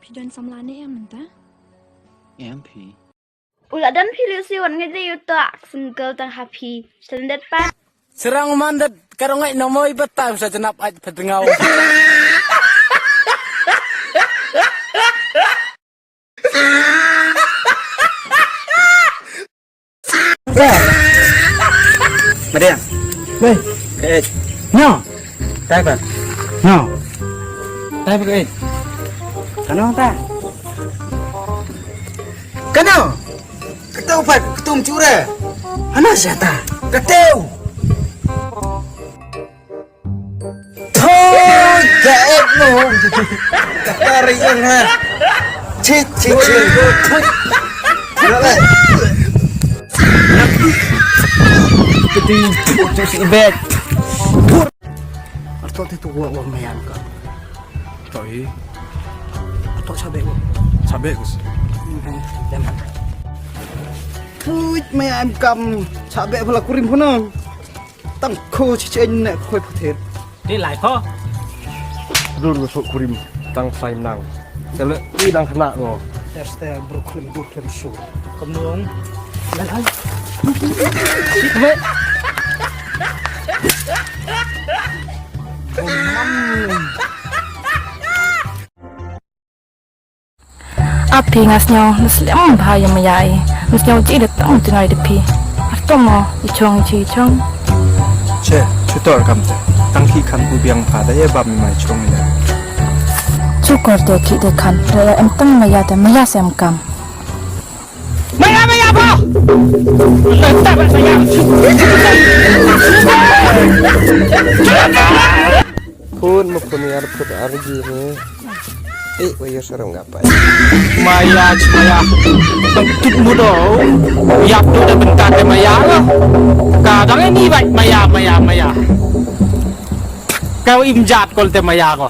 Pidan samlane em nanta. Em Pi. Ulat dan pilih siwan ngede yuta single tang happy. Standard pa. Serang mandat karong ay namoy batam sa janap at padengaw. Mariam. Weh, Eh, no. tai ba? No. Tai ba eh? Kano ta? Kano? Ketau pa, ketum cura. Ana siya ta? Ketau. Thôi, gaib mo. Kakari yan ha. Chit, chit, chit. Thôi. Rồi. Keti, tu si bet. Ato tito wa mayan ka. Toy, Ato sabi ko. sabi ko. Daman. Thôi mayan kam sabi pala kurim puno. Tang ko chichen na khoi puthet. Đi lại po. Dulu sok kurim tang sai nang. Sele ni dang kena ngo. Terste broklem su. Cầm nuông. Api ngasnyo naslem bahaya mayai. Ngasnyo ji datang tunai depi. Artomo ichong chi chong. Che, chutor kam te. Tang ki kan ubiang pada ye bab mi mai chong ni. Cukor de ki de kan. Raya enteng maya de maya sem kam. Maya maya po. Letak pak saya. Pun mo pun yar put argi ni. Wayo sarong gapai. Maya maya. Tụt mu đồ. Yap tu dah bentar ke maya lah. Kadang ini baik maya maya maya. Kau imjat kol te maya ko.